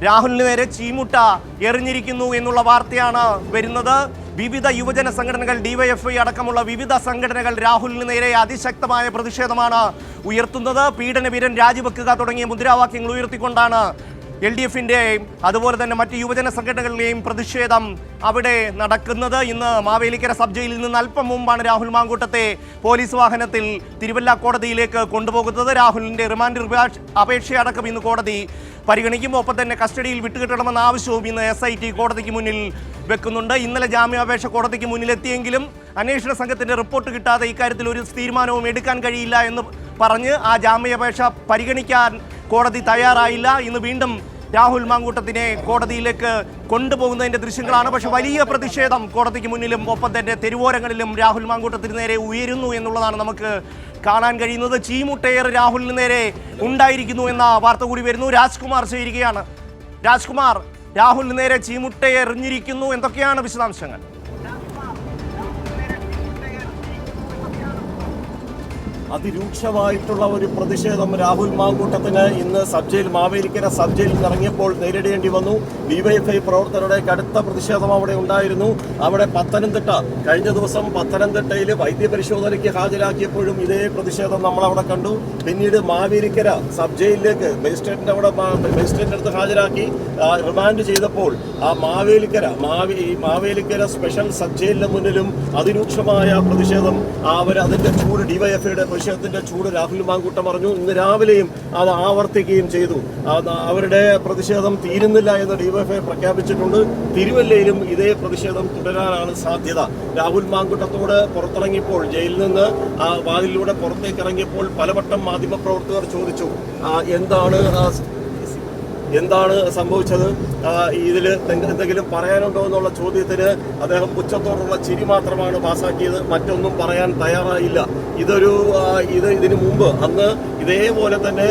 രാഹുലിന് നേരെ ചീമുട്ട എറിഞ്ഞിരിക്കുന്നു എന്നുള്ള വാർത്തയാണ് വരുന്നത്. വിവിധ യുവജന സംഘടനകൾ, ഡിവൈഎഫ്ഐ അടക്കമുള്ള വിവിധ സംഘടനകൾ രാഹുലിന് നേരെ അതിശക്തമായ പ്രതിഷേധമാണ് ഉയർത്തുന്നത്. പീഡനവീരൻ രാജിവെക്കുക തുടങ്ങിയ മുദ്രാവാക്യങ്ങൾ ഉയർത്തിക്കൊണ്ടാണ് LDF-ന്റെയും അതുപോലെ തന്നെ മറ്റ് യുവജന സംഘടനകളുടെയും പ്രതിഷേധം അവിടെ നടക്കുന്നത്. ഇന്ന് മാവേലിക്കര സബ് ജയിലിൽ നിന്ന് അല്പം മുമ്പാണ് രാഹുൽ മാങ്കൂട്ടത്തെ പോലീസ് വാഹനത്തിൽ തിരുവല്ല കോടതിയിലേക്ക് കൊണ്ടുപോകുന്നത്. രാഹുലിന്റെ റിമാൻഡ് അപേക്ഷയടക്കം ഇന്ന് കോടതി പരിഗണിക്കും. ഒപ്പം തന്നെ കസ്റ്റഡിയിൽ വിട്ടുകിട്ടണമെന്ന ആവശ്യവും ഇന്ന് SIT കോടതിക്ക് മുന്നിൽ വെക്കുന്നുണ്ട്. ഇന്നലെ ജാമ്യാപേക്ഷ കോടതിക്ക് മുന്നിലെത്തിയെങ്കിലും അന്വേഷണ സംഘത്തിന്റെ റിപ്പോർട്ട് കിട്ടാതെ ഇക്കാര്യത്തിൽ ഒരു തീരുമാനവും എടുക്കാൻ കഴിയില്ല എന്ന് പറഞ്ഞ് ആ ജാമ്യാപേക്ഷ പരിഗണിക്കാൻ കോടതി തയ്യാറായില്ല. ഇന്ന് വീണ്ടും രാഹുൽ മാങ്കൂട്ടത്തിനെ കോടതിയിലേക്ക് കൊണ്ടുപോകുന്നതിന്റെ ദൃശ്യങ്ങളാണ്. പക്ഷെ വലിയ പ്രതിഷേധം കോടതിക്ക് മുന്നിലും ഒപ്പം തന്നെ തെരുവോരങ്ങളിലും രാഹുൽ മാങ്കൂട്ടത്തിന് നേരെ ഉയരുന്നു എന്നുള്ളതാണ് നമുക്ക് കാണാൻ കഴിയുന്നത്. ചീമുട്ടയേർ രാഹുലിന് നേരെ ഉണ്ടായിരിക്കുന്നു എന്ന വാർത്ത കൂടി വരുന്നു. രാജ്കുമാർ ചേരുകയാണ്. രാജ്കുമാർ, രാഹുലിന് നേരെ ചീമുട്ടയെറിഞ്ഞിരിക്കുന്നു, എന്തൊക്കെയാണ് വിശദാംശങ്ങൾ? അതിരൂക്ഷമായിട്ടുള്ള ഒരു പ്രതിഷേധം രാഹുൽ മാങ്കൂട്ടത്തിന് ഇന്ന് മാവേലിക്കര സബ് ജയിലിൽ ഇറങ്ങിയപ്പോൾ നേരിടേണ്ടി വന്നു. ഡിവൈഎഫ്ഐ പ്രവർത്തകരുടെ കടുത്ത പ്രതിഷേധം അവിടെ ഉണ്ടായിരുന്നു. അവിടെ കഴിഞ്ഞ ദിവസം പത്തനംതിട്ടയിൽ വൈദ്യപരിശോധനയ്ക്ക് ഹാജരാക്കിയപ്പോഴും ഇതേ പ്രതിഷേധം നമ്മളവിടെ കണ്ടു. പിന്നീട് മാവേലിക്കര സബ് ജയിലിലേക്ക് മജിസ്ട്രേറ്റിന്റെ അടുത്ത് ഹാജരാക്കി റിമാൻഡ് ചെയ്തപ്പോൾ ആ മാവേലിക്കര സ്പെഷ്യൽ സബ് ജയിലിന് മുന്നിലും അതിരൂക്ഷമായ പ്രതിഷേധം അതിന്റെ ചൂട് ഡിവൈഎഫ്ഐയുടെ പ്രതിഷേധത്തിന്റെ ചൂട് രാഹുൽ മാങ്കൂട്ടം പറഞ്ഞു. ഇന്ന് രാവിലെയും അത് ആവർത്തിക്കുകയും ചെയ്തു. അവരുടെ പ്രതിഷേധം തീരുന്നില്ല എന്ന് ഡിവൈഎഫ്ഐ പ്രഖ്യാപിച്ചിട്ടുണ്ട്. തിരുവല്ലയിലും ഇതേ പ്രതിഷേധം തുടരാനാണ് സാധ്യത. രാഹുൽ മാങ്കൂട്ടത്തോട് പുറത്തിറങ്ങിയപ്പോൾ ജയിലിൽ നിന്ന് ആ വാതിലൂടെ പുറത്തേക്ക് ഇറങ്ങിയപ്പോൾ പലവട്ടം മാധ്യമപ്രവർത്തകർ ചോദിച്ചു എന്താണ് സംഭവിച്ചത്, ഇതിൽ എന്തെങ്കിലും പറയാനുണ്ടോ എന്നുള്ള ചോദ്യത്തിന് അദ്ദേഹം പുച്ഛത്തോടുള്ള ചിരി മാത്രമാണ് പാസാക്കിയത്. മറ്റൊന്നും പറയാൻ തയ്യാറായില്ല. ഇതിനു മുമ്പ് അന്ന് ഇതേപോലെ തന്നെ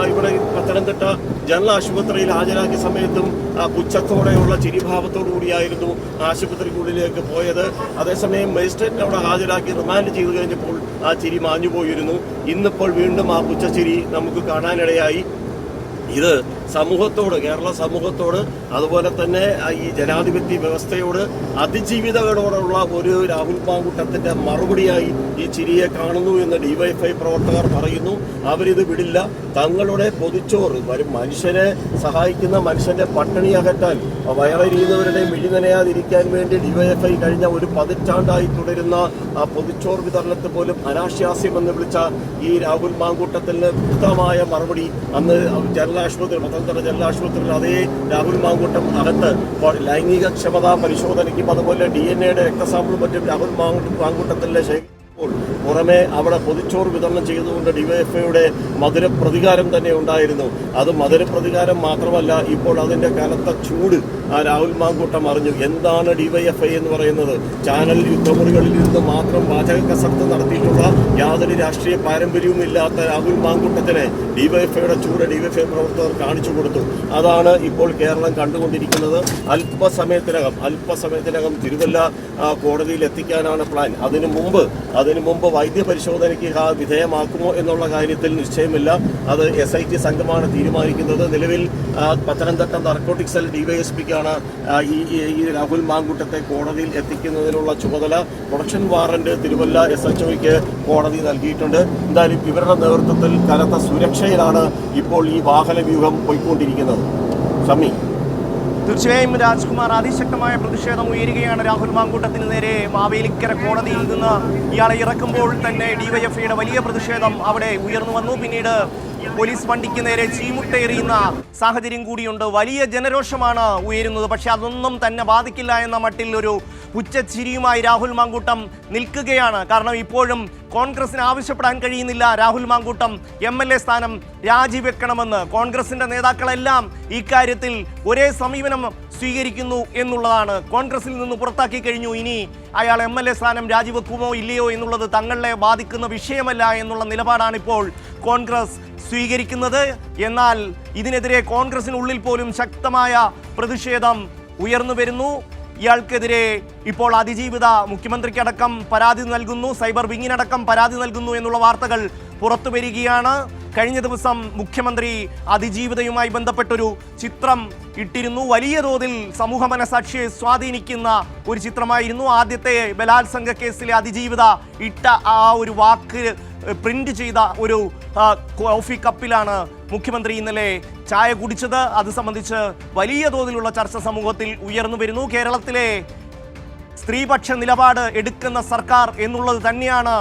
ഇവിടെ പത്തനംതിട്ട ജനറൽ ആശുപത്രിയിൽ ഹാജരാക്കിയ സമയത്തും പുച്ഛത്തോടെയുള്ള ചിരിഭാവത്തോടു കൂടിയായിരുന്നു ആശുപത്രിക്കുള്ളിലേക്ക് പോയത്. അതേസമയം മജിസ്ട്രേറ്റിനെ അവിടെ ഹാജരാക്കി റിമാൻഡ് ചെയ്തു കഴിഞ്ഞപ്പോൾ ആ ചിരി മാഞ്ഞുപോയിരുന്നു. ഇന്നിപ്പോൾ വീണ്ടും ആ പുച്ഛച്ചിരി നമുക്ക് കാണാനിടയായി. ഇത് കേരള സമൂഹത്തോട് അതുപോലെ തന്നെ ഈ ജനാധിപത്യ വ്യവസ്ഥയോട് അതിജീവിതകളോടുള്ള ഒരു രാഹുൽ മാങ്കൂട്ടത്തിന്റെ മറുപടിയായി ഈ ചിരിയെ കാണുന്നു എന്ന് ഡിവൈഎഫ്ഐ പ്രവർത്തകർ പറയുന്നു. അവരിത് വിടില്ല. തങ്ങളുടെ പൊതിച്ചോറ് മനുഷ്യനെ സഹായിക്കുന്ന, മനുഷ്യന്റെ പട്ടിണി അകറ്റാൻ, വയറെരിയുന്നവരുടെ മിഴി നനയാതിരിക്കാൻ വേണ്ടി ഡിവൈഎഫ്ഐ കഴിഞ്ഞ ഒരു പതിറ്റാണ്ടായി തുടരുന്ന ആ പൊതിച്ചോറ് വിതരണത്തെ പോലും അനാശാസ്യമെന്ന് വിളിച്ച ഈ രാഹുൽ മാങ്കൂട്ടത്തിന് വ്യക്തമായ മറുപടി അന്ന് പത്തനംതിട്ട ജനറൽ ആശുപത്രിയിൽ അതേ രാഹുൽ മാങ്കൂട്ടം അകത്ത് ലൈംഗിക ക്ഷമതാ പരിശോധനയ്ക്കും അതുപോലെ DNA-യുടെ രക്തസാമ്പിളും മറ്റും രാഹുൽ മാങ്കൂട്ടത്തിലെ പുറമെ അവിടെ പൊതിച്ചോറ് വിതരണം ചെയ്തുകൊണ്ട് ഡിവൈഎഫ്ഐയുടെ മധുരപ്രതികാരം തന്നെ ഉണ്ടായിരുന്നു. അത് മധുരപ്രതികാരം മാത്രമല്ല, ഇപ്പോൾ അതിന്റെ കനത്ത ചൂട് ആ രാഹുൽ മാങ്കൂട്ടം അറിഞ്ഞു. എന്താണ് ഡിവൈഎഫ്ഐ എന്ന് പറയുന്നത്? ചാനൽ യുദ്ധമുറികളിൽ നിന്ന് മാത്രം വാചക കസർത്ത് നടത്തിയിട്ടുള്ള യാതൊരു രാഷ്ട്രീയ പാരമ്പര്യവും ഇല്ലാത്ത രാഹുൽ മാങ്കൂട്ടത്തിനെ ഡിവൈഎഫ്ഐയുടെ ചൂട് ഡിവൈഎഫ്ഐ പ്രവർത്തകർ കാണിച്ചു കൊടുത്തു. അതാണ് ഇപ്പോൾ കേരളം കണ്ടുകൊണ്ടിരിക്കുന്നത്. അല്പസമയത്തിനകം തിരുവല്ല കോടതിയിൽ എത്തിക്കാനാണ് പ്ലാൻ. അതിനു മുമ്പ് വൈദ്യപരിശോധനയ്ക്ക് വിധേയമാക്കുമോ എന്നുള്ള കാര്യത്തിൽ നിശ്ചയമില്ല. അത് SIT സംഘമാണ് തീരുമാനിക്കുന്നത്. നിലവിൽ പത്തനംതിട്ട നാർക്കോട്ടിക് സെൽ DYSPക്കാണ് ഈ രാഹുൽ മാങ്കൂട്ടത്തെ കോടതിയിൽ എത്തിക്കുന്നതിനുള്ള ചുമതല. പ്രൊഡക്ഷൻ വാറന്റ് തിരുവല്ല SHOയ്ക്ക് കോടതി നൽകിയിട്ടുണ്ട്. എന്തായാലും ഇവരുടെ നേതൃത്വത്തിൽ കനത്ത സുരക്ഷയിലാണ് ഇപ്പോൾ ഈ വാഹന വ്യൂഹം പോയിക്കൊണ്ടിരിക്കുന്നത്. ഷമി, തീർച്ചയായും രാജ്കുമാർ, അതിശക്തമായ പ്രതിഷേധം ഉയരുകയാണ് രാഹുൽ മാങ്കൂട്ടത്തിന് നേരെ. മാവേലിക്കര കോടതിയിൽ നിന്ന് ഇയാളെ ഇറക്കുമ്പോൾ തന്നെ ഡിവൈഎഫ്ഐയുടെ വലിയ പ്രതിഷേധം അവിടെ ഉയർന്നു വന്നു. പിന്നീട് പോലീസ് വണ്ടിക്ക് നേരെ ചീമുട്ടയെറിയുന്ന സാഹചര്യം കൂടിയുണ്ട്. വലിയ ജനരോഷമാണ് ഉയരുന്നത്. പക്ഷെ അതൊന്നും തന്നെ ബാധിക്കില്ല എന്ന മട്ടിൽ ഒരു പുച്ഛച്ചിരിയുമായി രാഹുൽ മാങ്കൂട്ടം നിൽക്കുകയാണ്. കാരണം ഇപ്പോഴും കോൺഗ്രസിന് ആവശ്യപ്പെടാൻ കഴിയുന്നില്ല. രാഹുൽ മാങ്കൂട്ടം MLA സ്ഥാനം രാജിവെക്കണമെന്ന് കോൺഗ്രസിന്റെ നേതാക്കളെല്ലാം ഇക്കാര്യത്തിൽ ഒരേ സമീപനം സ്വീകരിക്കുന്നു എന്നുള്ളതാണ്. കോൺഗ്രസിൽ നിന്ന് പുറത്താക്കി കഴിഞ്ഞു. ഇനി അയാൾ MLA സ്ഥാനം രാജിവെക്കുമോ ഇല്ലയോ എന്നുള്ളത് തങ്ങളെ ബാധിക്കുന്ന വിഷയമല്ല എന്നുള്ള നിലപാടാണ് ഇപ്പോൾ കോൺഗ്രസ് സ്വീകരിക്കുന്നത്. എന്നാൽ ഇതിനെതിരെ കോൺഗ്രസിനുള്ളിൽ പോലും ശക്തമായ പ്രതിഷേധം ഉയർന്നു വരുന്നു. ഇയാൾക്കെതിരെ ഇപ്പോൾ അതിജീവിത മുഖ്യമന്ത്രിക്കടക്കം പരാതി നൽകുന്നു, സൈബർ വിങ്ങിനടക്കം പരാതി നൽകുന്നു എന്നുള്ള വാർത്തകൾ പുറത്തു വരികയാണ്. കഴിഞ്ഞ ദിവസം മുഖ്യമന്ത്രി അതിജീവിതയുമായി ബന്ധപ്പെട്ടൊരു ചിത്രം ഇട്ടിരുന്നു. വലിയ തോതിൽ സമൂഹ മനസാക്ഷിയെ സ്വാധീനിക്കുന്ന ഒരു ചിത്രമായിരുന്നു. ആദ്യത്തെ ബലാത്സംഗ കേസിലെ അതിജീവിത ഇട്ട ആ ഒരു വാക്ക് പ്രിന്റ് ചെയ്ത ഒരു കോഫി കപ്പിലാണ് മുഖ്യമന്ത്രി ഇന്നലെ ചായ കുടിച്ചത്. അത് സംബന്ധിച്ച് വലിയ തോതിലുള്ള ചർച്ച സമൂഹത്തിൽ ഉയർന്നു വരുന്നു. കേരളത്തിലെ സ്ത്രീപക്ഷ നിലപാട് എടുക്കുന്ന സർക്കാർ എന്നുള്ളത് തന്നെയാണ്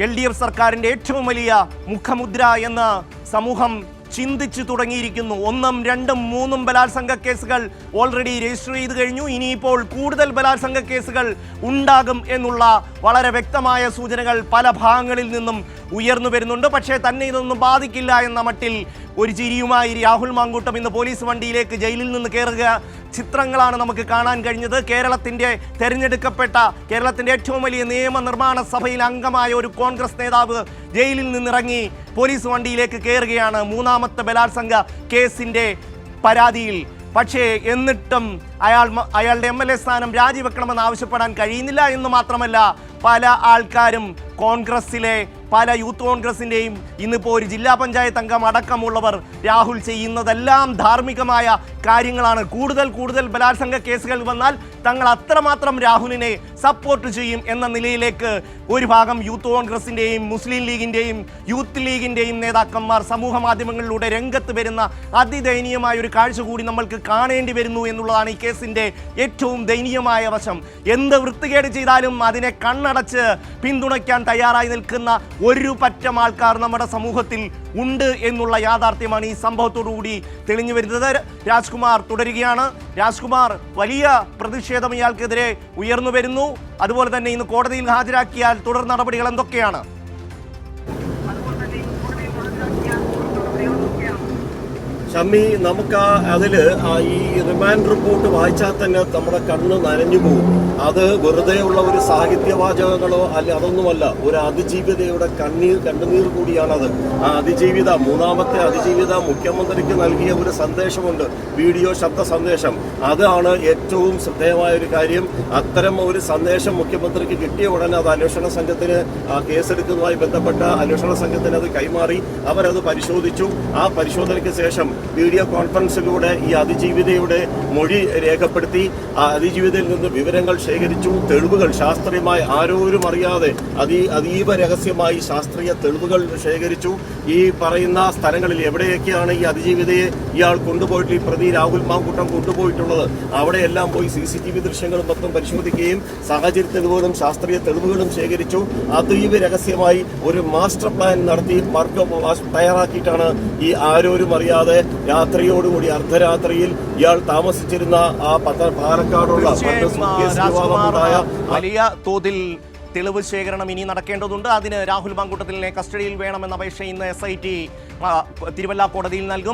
LDF സർക്കാരിൻ്റെ ഏറ്റവും വലിയ മുഖമുദ്ര എന്ന് സമൂഹം ചിന്തിച്ചു തുടങ്ങിയിരിക്കുന്നു. 1, 2, 3 ബലാത്സംഗ കേസുകൾ ഓൾറെഡി രജിസ്റ്റർ ചെയ്ത് കഴിഞ്ഞു. ഇനിയിപ്പോൾ കൂടുതൽ ബലാത്സംഗ കേസുകൾ ഉണ്ടാകും എന്നുള്ള വളരെ വ്യക്തമായ സൂചനകൾ പല ഭാഗങ്ങളിൽ നിന്നും ഉയർന്നു വരുന്നുണ്ട്. പക്ഷേ തന്നെ ഇതൊന്നും ബാധിക്കില്ല എന്ന മട്ടിൽ ഒരു ചിരിയുമായി രാഹുൽ മാങ്കൂട്ടം ഇന്ന് പോലീസ് വണ്ടിയിലേക്ക് ജയിലിൽ നിന്ന് കയറുക ചിത്രങ്ങളാണ് നമുക്ക് കാണാൻ കഴിഞ്ഞത്. കേരളത്തിൻ്റെ തെരഞ്ഞെടുക്കപ്പെട്ട കേരളത്തിൻ്റെ ഏറ്റവും വലിയ നിയമനിർമ്മാണ സഭയിൽ അംഗമായ ഒരു കോൺഗ്രസ് നേതാവ് ജയിലിൽ നിന്നിറങ്ങി പോലീസ് വണ്ടിയിലേക്ക് കയറുകയാണ് 3ാമത്തെ ബലാത്സംഗ കേസിൻ്റെ പരാതിയിൽ. പക്ഷേ എന്നിട്ടും അയാളുടെ MLA സ്ഥാനം രാജിവെക്കണമെന്ന് ആവശ്യപ്പെടാൻ കഴിയുന്നില്ല എന്ന് മാത്രമല്ല, പല ആൾക്കാരും കോൺഗ്രസിലെ പല യൂത്ത് കോൺഗ്രസിൻ്റെയും ഇന്നിപ്പോൾ ഒരു ജില്ലാ പഞ്ചായത്ത് അംഗം അടക്കമുള്ളവർ രാഹുൽ ചെയ്യുന്നതെല്ലാം ധാർമ്മികമായ കാര്യങ്ങളാണ്. കൂടുതൽ ബലാത്സംഗ കേസുകൾ വന്നാൽ തങ്ങൾ അത്രമാത്രം രാഹുലിനെ സപ്പോർട്ട് ചെയ്യും എന്ന നിലയിലേക്ക് ഒരു ഭാഗം യൂത്ത് കോൺഗ്രസിൻ്റെയും മുസ്ലിം ലീഗിൻ്റെയും യൂത്ത് ലീഗിൻ്റെയും നേതാക്കന്മാർ സമൂഹ മാധ്യമങ്ങളിലൂടെ രംഗത്ത് വരുന്ന അതിദയനീയമായ ഒരു കാഴ്ച കൂടി നമ്മൾക്ക് കാണേണ്ടി വരുന്നു എന്നുള്ളതാണ് ഈ കേസിൻ്റെ ഏറ്റവും ദയനീയമായ വശം. എന്ത് വൃത്തികേട് ചെയ്താലും അതിനെ കണ്ണടച്ച് പിന്തുണയ്ക്കാൻ തയ്യാറായി നിൽക്കുന്ന ഒരു പറ്റം ആൾക്കാർ നമ്മുടെ സമൂഹത്തിൽ ഉണ്ട് എന്നുള്ള യാഥാർത്ഥ്യമാണ് ഈ സംഭവത്തോടുകൂടി തെളിഞ്ഞു വരുന്നത്. രാജ്കുമാർ തുടരുകയാണ്. രാജ്കുമാർ, വലിയ പ്രതിഷേധം ഇയാൾക്കെതിരെ ഉയർന്നു വരുന്നു. അതുപോലെ തന്നെ ഇന്ന് കോടതിയിൽ ഹാജരാക്കിയാൽ തുടർ നടപടികൾ എന്തൊക്കെയാണ്? ഷമ്മി, നമുക്ക് അതില് ഈ റിമാൻഡ് റിപ്പോർട്ട് വായിച്ചാൽ തന്നെ നമ്മുടെ കണ്ണ് നനഞ്ഞു പോകും. അത് വെറുതെ ഉള്ള ഒരു സാഹിത്യവാചകങ്ങളോ അല്ല, അതൊന്നുമല്ല. ഒരു അതിജീവിതയുടെ കണ്ണുനീർ കൂടിയാണത്. ആ അതിജീവിത, 3ാമത്തെ അതിജീവിത മുഖ്യമന്ത്രിക്ക് നൽകിയ ഒരു സന്ദേശമുണ്ട്, വീഡിയോ ശബ്ദ സന്ദേശം. അതാണ് ഏറ്റവും ശ്രദ്ധേയമായ ഒരു കാര്യം. അത്തരം ഒരു സന്ദേശം മുഖ്യമന്ത്രിക്ക് കിട്ടിയ ഉടനെ അത് അന്വേഷണ സംഘത്തിന് കേസെടുക്കുന്നതുമായി ബന്ധപ്പെട്ട അന്വേഷണ സംഘത്തിന് അത് കൈമാറി. അവരത് പരിശോധിച്ചു. ആ പരിശോധനയ്ക്ക് ശേഷം വീഡിയോ കോൺഫറൻസിലൂടെ ഈ അതിജീവിതയുടെ മൊഴി രേഖപ്പെടുത്തി. ആ അതിജീവിതയിൽ നിന്ന് വിവരങ്ങൾ ശേഖരിച്ചു. തെളിവുകൾ ശാസ്ത്രീയമായി ആരോരും അറിയാതെ അതീവ രഹസ്യമായി ശാസ്ത്രീയ തെളിവുകൾ ശേഖരിച്ചു. ഈ പറയുന്ന സ്ഥലങ്ങളിൽ എവിടെയൊക്കെയാണ് ഈ അതിജീവിതയെ ഇയാൾ കൊണ്ടുപോയിട്ട്, ഈ പ്രതി രാഹുൽ മാങ്കൂട്ടം കൊണ്ടുപോയിട്ടുള്ളത്, അവിടെയെല്ലാം പോയി CCTV ദൃശ്യങ്ങളും മൊത്തം പരിശോധിക്കുകയും സാഹചര്യ തെളിവുകളും ശാസ്ത്രീയ തെളിവുകളും ശേഖരിച്ചു. അതീവ രഹസ്യമായി ഒരു മാസ്റ്റർ പ്ലാൻ നടത്തി തയ്യാറാക്കിയിട്ടാണ് ഈ ആരോരും അറിയാതെ രാത്രിയോടുകൂടി അർദ്ധരാത്രിയിൽ ഇയാൾ താമസിച്ചിരുന്ന ആ പാലക്കാടുള്ള വലിയ തോതിൽ തെളിവ് ശേഖരണം ഇനി നടക്കേണ്ടതുണ്ട്. അതിന് രാഹുൽ മാങ്കൂട്ടത്തിലിനെ കസ്റ്റഡിയിൽ വേണമെന്ന അപേക്ഷ ഇന്ന് SIT തിരുവല്ല കോടതിയിൽ നൽകും.